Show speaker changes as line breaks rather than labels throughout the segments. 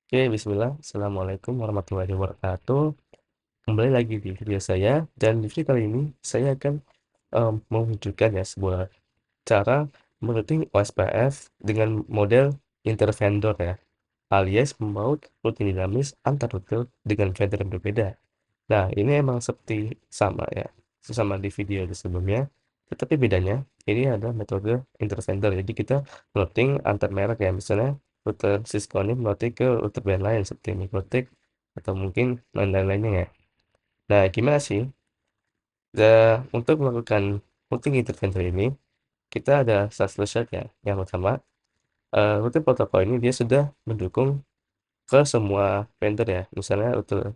Oke, bismillah. Assalamualaikum warahmatullahi wabarakatuh. Kembali lagi di video saya, dan di video kali ini saya akan menunjukkan ya sebuah cara merouting OSPF dengan model intervendor ya, alias membaut routing dinamis antar router dengan vendor yang berbeda. Nah, ini emang seperti sama ya, sama di video di sebelumnya, tetapi bedanya ini adalah metode intervendor. Jadi kita routing antar merek ya, misalnya router Cisco ini merouting ke router brand lain seperti MikroTik atau mungkin lain-lainnya ya. Nah, gimana sih untuk melakukan routing intervendor ini? Kita ada satu syarat ya. Yang pertama, routing protokol ini dia sudah mendukung ke semua vendor ya. Misalnya untuk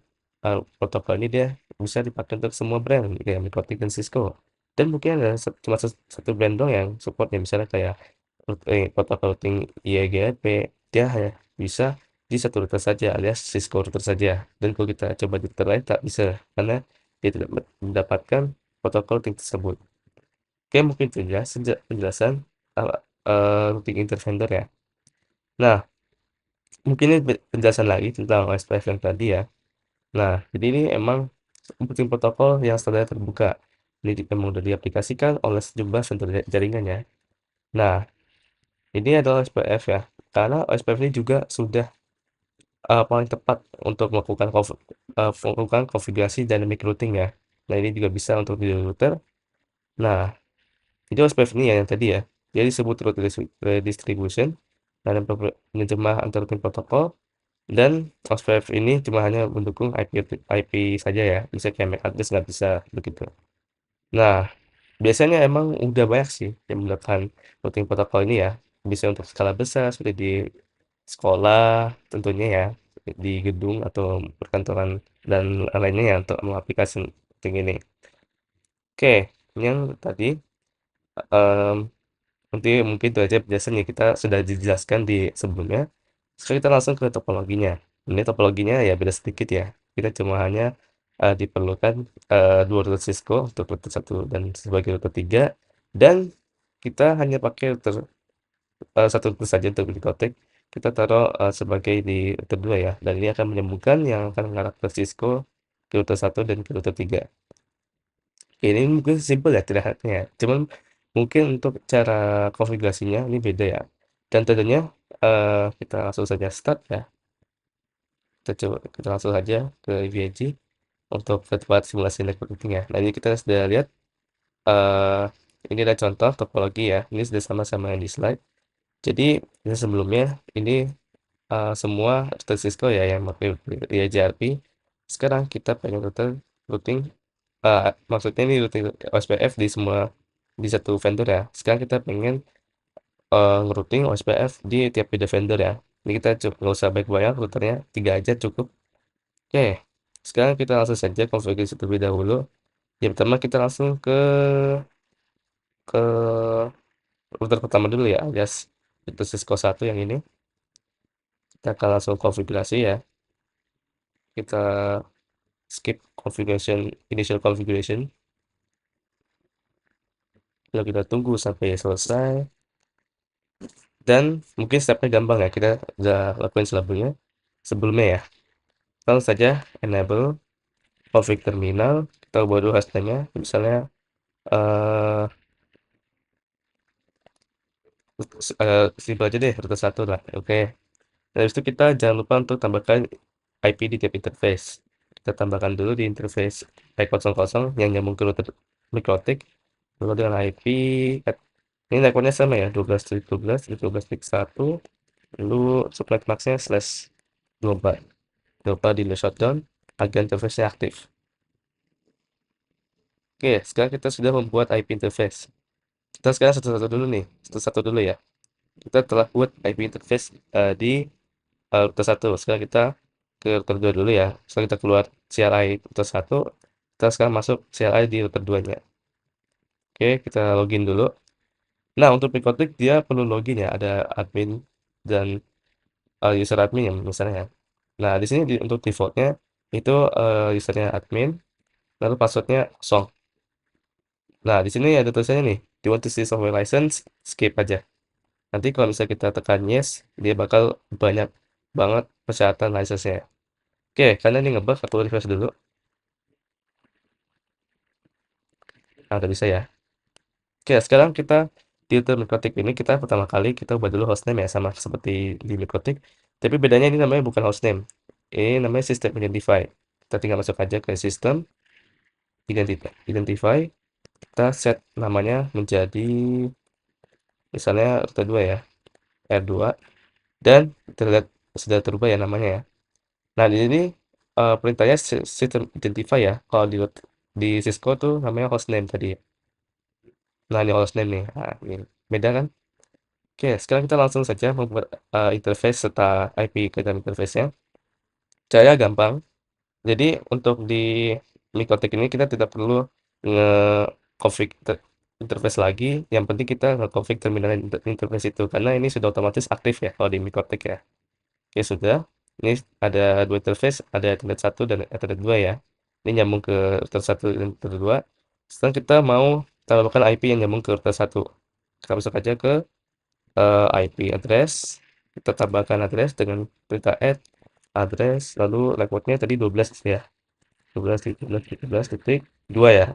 protokol ini dia bisa dipakai untuk semua brand kayak MikroTik dan Cisco. Dan mungkin ada cuma satu brand dong yang support ya, misalnya kayak protokol routing IEGP, dia hanya bisa di satu router saja alias Cisco router saja. Dan kalau kita coba di router lain tak bisa karena dia tidak mendapatkan protokol routing tersebut. Oke, mungkin itu ya penjelasan routing intervendor ya. Nah, mungkin ini penjelasan lagi tentang OSPF yang tadi ya. Nah, jadi ini emang routing protokol yang standar terbuka. Ini memang sudah diaplikasikan oleh sejumlah vendor jaringan ya. Nah, ini adalah OSPF ya. Karena OSPF ini juga sudah paling tepat untuk melakukan konfigurasi dynamic routing ya. Nah, ini juga bisa untuk di router. Nah, jadi OSPF ini ya yang tadi ya, dia disebut route redistribution dan penerjemah antar routing protokol. Dan OSPF ini cuma hanya mendukung IP saja ya, bisa kayak MAC address nggak bisa begitu. Nah, biasanya emang udah banyak sih yang menggunakan routing protokol ini ya, bisa untuk skala besar seperti di sekolah tentunya ya, di gedung atau perkantoran dan lainnya ya untuk mengaplikasi routing ini. Oke, yang tadi em, nanti mungkin itu aja penjelasannya, kita sudah dijelaskan di sebelumnya. Sekarang kita langsung ke topologinya. Ini topologinya ya beda sedikit ya. Kita cuma hanya diperlukan dua router Cisco untuk router 1 dan sebagai router 3, dan kita hanya pakai satu router saja untuk Bikotek. Kita taruh sebagai di router 2 ya, dan ini akan menyambungkan yang akan mengarah ke Cisco ke router 1 dan ke router 3. Ini mungkin simpel ya terlihatnya ya. Cuman mungkin untuk cara konfigurasinya ini beda ya. Dan tentunya kita langsung saja start ya. Kita langsung saja ke IVIG untuk ke tempat simulasi network routing ya. Nah, ini kita sudah lihat eh ini ada contoh topologi ya. Ini sudah sama-sama yang di slide. Jadi yang sebelumnya ini semua router Cisco ya yang pakai IGRP. Sekarang kita pengen routing maksudnya ini routing OSPF di semua di satu vendor ya. Sekarang kita pengen ngerouting OSPF di tiap beda vendor ya. Ini kita cukup nggak usah banyak routernya, 3 aja cukup. Oke, sekarang kita langsung saja konfigurasi terlebih dahulu. Yang pertama kita langsung ke router pertama dulu ya, alias router Cisco 1 yang ini. Kita akan langsung konfigurasi ya. Kita skip initial configuration. Lalu kita tunggu sampai selesai. Dan mungkin stepnya gampang ya, kita udah lakuin sebelumnya ya. Langsung saja enable config terminal, kita ubah dulu hostname-nya, misalnya eh simpel aja deh, router 1 lah, oke. Dan habis itu kita jangan lupa untuk tambahkan IP di tiap interface. Kita tambahkan dulu di interface I00 yang nyambung ke router MikroTik, lalu dengan IP, ini networknya sama ya, 12.12.12.1, lalu subnet max-nya /global. Global di shutdown agar interface-nya aktif. Oke, sekarang kita sudah membuat IP interface. Kita sekarang satu-satu dulu nih, satu-satu dulu ya. Kita telah buat IP interface di router 1. Sekarang kita ke router 2 dulu ya. Setelah kita keluar CLI router 1, kita sekarang masuk CLI di router 2-nya. Oke, kita login dulu. Nah, untuk Picotic dia perlu login ya, ada admin dan user admin ya misalnya ya. Nah, di sini untuk defaultnya itu usernya admin, lalu passwordnya kosong. Nah, di sini ada tulisannya nih, do you want to see software license? Skip aja. Nanti kalau misalnya kita tekan yes, dia bakal banyak banget persyaratan license-nya. Oke, karena ini ngebug, aku refresh dulu. Nah, udah bisa ya. Oke, sekarang kita di YouTube Mikotik ini kita pertama kali kita ubah dulu hostname ya sama seperti di Mikotik. Tapi bedanya ini namanya bukan hostname. Ini namanya system identify. Kita tinggal masuk aja ke sistem identify. Kita set namanya menjadi misalnya router 2 ya, R2 dan terlihat sudah terubah ya namanya ya. Nah, di sini perintahnya system identify ya. Kalau di Cisco tuh namanya hostname tadi. Nah, ini hostname nih. Nah, ini beda kan? Oke, sekarang kita langsung saja membuat interface serta IP ke dalam interface-nya. Caranya gampang. Jadi untuk di Mikotek ini kita tidak perlu nge-config interface lagi. Yang penting kita nge-config terminal interface itu karena ini sudah otomatis aktif ya kalau di Mikotek ya. Oke, sudah. Ini ada dua interface, ada Ethernet 1 dan Ethernet 2 ya. Ini nyambung ke router 1 dan router 2. Sekarang kita mau tambahkan IP yang nyambung ke router 1. Kita masuk aja ke IP address, kita tambahkan address dengan perintah add address, lalu networknya tadi 12 ya, 12.12.12.2 ya.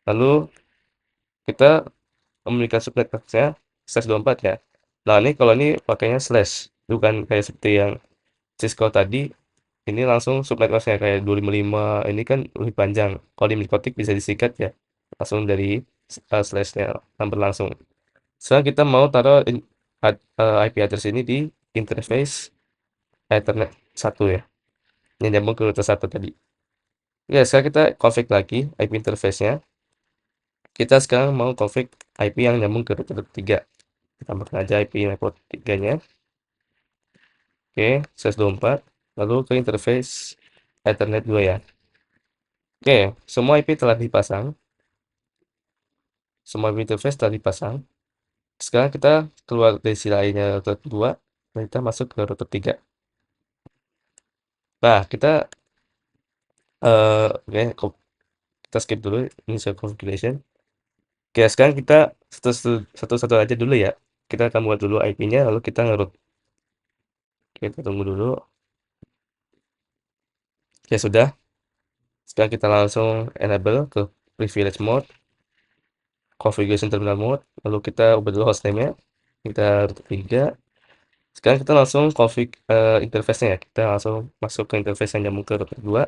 Lalu kita memberikan subnet max-nya /24 ya. Nah, ini kalau ini pakainya slash, bukan kayak seperti yang Cisco tadi, ini langsung subnet max-nya kayak 255, ini kan lebih panjang. Kalau di Mikotik bisa disikat ya, langsung dari slash-nya number langsung. Sekarang kita mau taruh IP address ini di interface Ethernet 1 ya. Yang nyambung ke router 1 tadi. Ya, sekarang kita config lagi IP interface-nya. Kita sekarang mau config IP yang nyambung ke router 3. Kita tambahkan aja IP network 3-nya. Oke, 124. Lalu ke interface Ethernet 2 ya. Oke, semua IP telah dipasang. Semua IP interface telah dipasang. Sekarang kita keluar dari sila lainnya router 2 dan kita masuk ke router 3. Nah, kita oke, kita skip dulu initial configuration. Oke, sekarang kita satu-satu aja dulu ya. Kita akan buat dulu IP-nya, lalu kita nge-root. Oke, kita tunggu dulu. Ya sudah. Sekarang kita langsung enable ke privilege mode, configuration terminal mode, lalu kita ubah dulu hostname-nya. Kita root 3. Sekarang kita langsung config interface-nya ya. Kita langsung masuk ke interface yang nyambung ke router 2.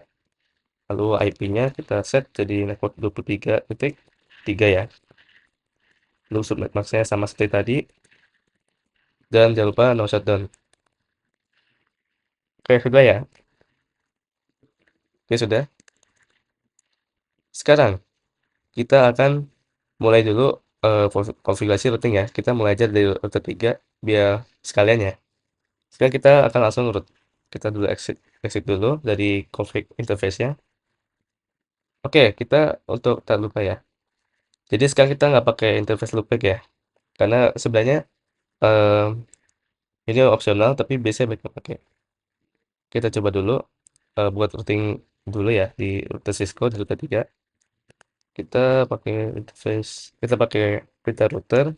Lalu IP-nya kita set jadi network 23.3 ya. Lalu subnet max-nya sama seperti tadi. Dan jangan lupa no shutdown. Oke, sudah ya. Oke, sudah. Sekarang kita akan mulai dulu konfigurasi routing ya. Kita mulai aja dari router 3 biar sekalian ya. Sekarang kita akan langsung root. Kita dulu exit dulu dari config interface-nya. Oke, kita untuk tak lupa ya. Jadi sekarang kita nggak pakai interface loopback ya. Karena sebenarnya em, ini opsional tapi biasanya baiknya pakai. Kita coba dulu buat routing dulu ya di router Cisco di router 3. Kita pakai interface, kita pakai printer router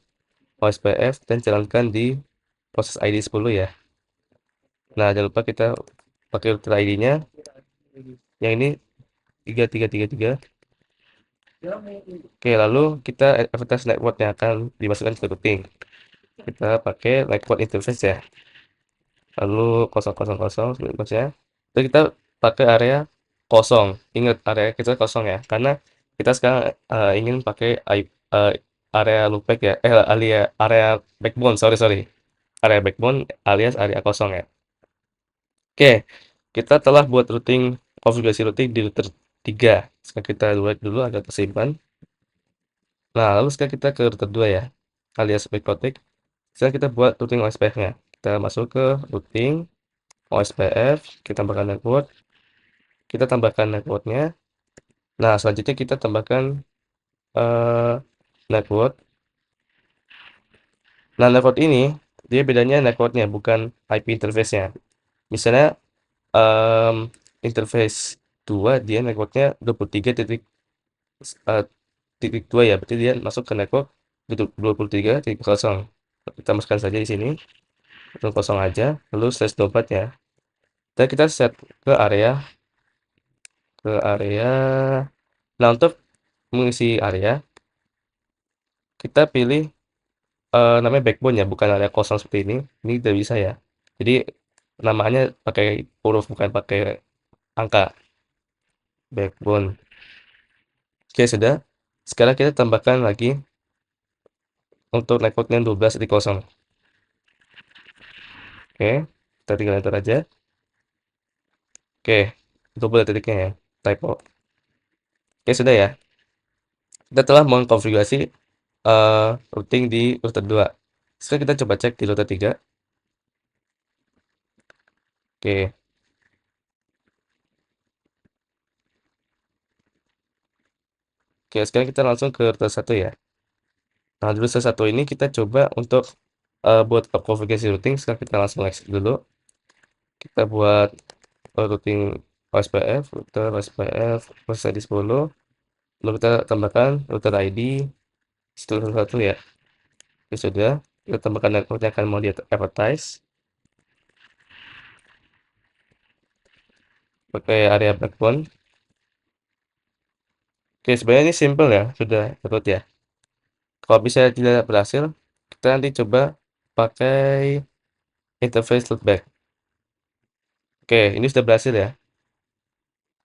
OSPF dan jalankan di proses ID 10 ya. Nah, jangan lupa kita pakai router ID-nya yang ini 3333. Oke, lalu kita advertise network yang akan dimasukkan ke routing. Kita pakai network interface ya. Lalu 000 sebenarnya. Terus kita pakai area kosong. Ingat area kita kosong ya, karena kita sekarang ingin pakai area loopback ya. Area backbone, sorry. Area backbone alias area kosong ya. Oke, kita telah buat routing konfigurasi routing di router 3. Sekarang kita buat dulu agar tersimpan. Nah, lalu sekarang kita ke router 2 ya, alias backconnect. Sekarang kita buat routing OSPF-nya. Kita masuk ke routing OSPF, kita tambahkan network, kita tambahkan networknya. Nah, selanjutnya kita tambahkan eh, network. Nah, network ini dia bedanya networknya bukan IP interface-nya. Misalnya em, interface 2 dia networknya 23 eh, titik 2 ya, berarti dia masuk ke network 23.0. Kita masukkan saja di sini. Langsung kosong aja, lalu slash 24 ya. Dan kita set ke area. Nah, untuk mengisi area, kita pilih namanya backbone ya, bukan area kosong seperti ini. Ini tidak bisa ya. Jadi namanya pakai huruf bukan pakai angka. Backbone. Oke, sudah. Sekarang kita tambahkan lagi untuk networknya 12 di kosong. Oke, kita tinggal enter aja. Oke, double titiknya ya, typo. Oke, sudah ya. Kita telah mengkonfigurasi routing di router 2. Sekarang kita coba cek di router 3. Oke, oke, sekarang kita langsung ke router 1 ya. Nah, di router 1 ini kita coba untuk buat konfigurasi routing. Sekarang kita langsung exit dulu. Kita buat routing OSPF, router OSPF, proses ID 10. Lalu kita tambahkan router ID setelah satu ya. Oke, sudah. Kita tambahkan network yang akan mau di advertise. Pakai area backbone. Oke, sebenarnya ini simple ya, sudah dapat ya. Kalau bisa tidak berhasil, kita nanti coba pakai interface loopback. Oke, ini sudah berhasil ya.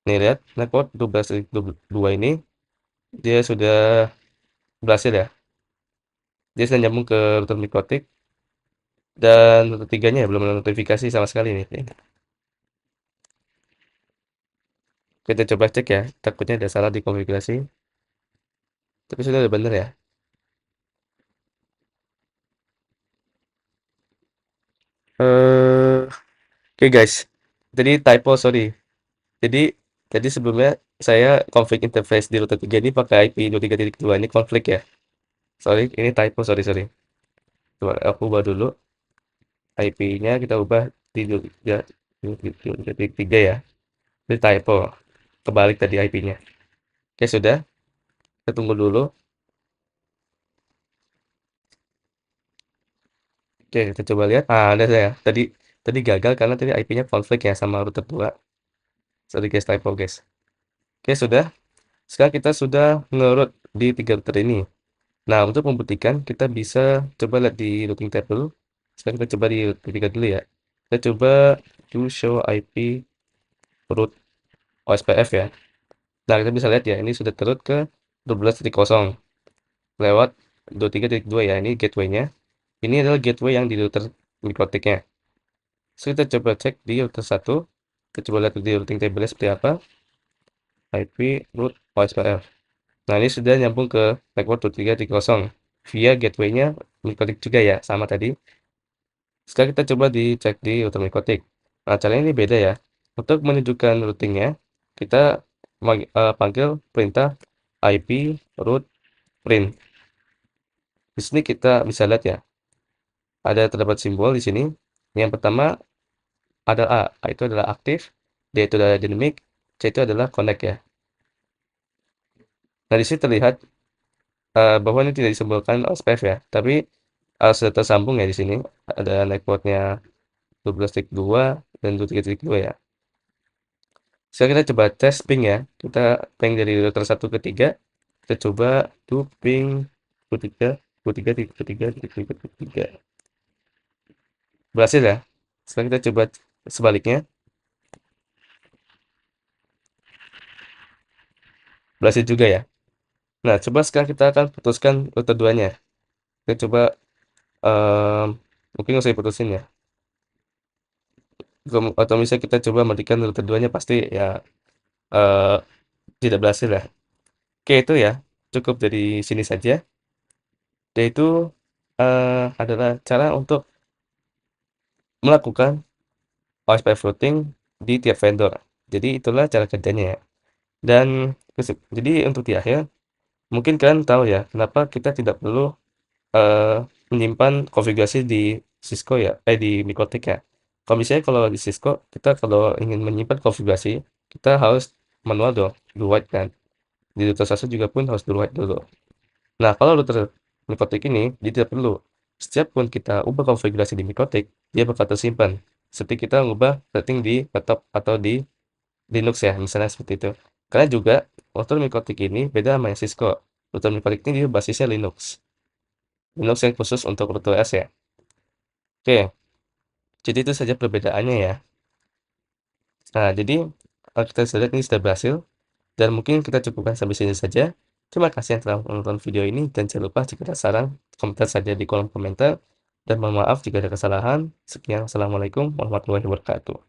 Nih lihat, network 12.2 ini dia sudah berhasil ya. Dia sudah nyambung ke router Mikotik dan router tiganya ya belum ada notifikasi sama sekali nih. Kita coba cek ya, takutnya ada salah di konfigurasi. Tapi sudah ada benar ya. eh Oke guys, jadi typo sorry. Jadi jadi sebelumnya saya config interface di router 3 ini pakai IP 23.2 ini konflik ya. Sorry, ini typo sorry sorry. Coba aku ubah dulu IP-nya kita ubah di 23 ya. Ini typo. Kebalik tadi IP-nya. Oke sudah, kita tunggu dulu. Oke kita coba lihat. Ah ada saya. Tadi tadi gagal karena tadi IP-nya konflik ya sama router 2. Sorry guys typo guys. Oke sudah. Sekarang kita sudah nge-root di 3 router ini. Nah, untuk membuktikan kita bisa coba lihat di routing table. Sekarang kita coba di routing tiga dulu ya. Kita coba to show IP root OSPF ya. Nah, kita bisa lihat ya, ini sudah terroute ke 12.0 lewat 23.2 ya. Ini gateway-nya. Ini adalah gateway yang di router mikrotiknya. So, kita coba cek di router 1. Kita coba lihat di routing table seperti apa. IP root OSPF. Nah, ini sudah nyambung ke network 23.0 via gateway-nya mikrotik juga ya, sama tadi. Sekarang kita coba dicek di router Mikotik. Nah, caranya ini beda ya. Untuk menunjukkan routingnya, kita panggil perintah IP root print. Di sini kita bisa lihat ya, ada terdapat simbol di sini. Yang pertama ada A itu adalah aktif, D itu adalah dynamic, C itu adalah connect ya. Nah, di sini terlihat bahwa ini tidak disimbolkan OSPF ya, tapi sudah tersambung ya di sini. Ada networknya 12.2 dan 23.2 ya. Sekarang kita coba tes ping ya. Kita ping dari router 1 ke 3. Kita coba to ping 23, 23, 3. Berhasil ya. Sekarang kita coba sebaliknya. Berhasil juga ya. Nah, coba sekarang kita akan putuskan router 2-nya. Kita coba mungkin nggak usah diputusin ya. Atau misalnya kita coba matikan router 2-nya pasti ya eh, tidak berhasil ya. Oke, itu ya. Cukup dari sini saja. Yaitu adalah cara untuk melakukan OSPF routing di tiap vendor. Jadi itulah cara kerjanya ya. Dan jadi untuk di akhir, mungkin kalian tahu ya, kenapa kita tidak perlu menyimpan konfigurasi di Cisco ya, di Mikrotik ya. Kalau misalnya kalau di Cisco, kita kalau ingin menyimpan konfigurasi, kita harus manual dong, do write kan. Di router satu juga pun harus do write dulu. Nah, kalau router Mikrotik ini, dia tidak perlu. Setiap pun kita ubah konfigurasi di Mikrotik, dia bakal tersimpan. Seperti kita ngubah setting di laptop atau di Linux ya, misalnya seperti itu. Karena juga router mikrotik ini beda sama yang Cisco. Router mikrotik ini dia basisnya Linux. Linux yang khusus untuk router OS ya. Oke, jadi itu saja perbedaannya ya. Nah, jadi kalau kita bisa lihat ini sudah berhasil. Dan mungkin kita cukupkan sampai sini saja. Terima kasih yang telah menonton video ini dan jangan lupa jika ada saran, komentar saja di kolom komentar. Dan mohon maaf jika ada kesalahan. Sekian, Assalamualaikum warahmatullahi wabarakatuh.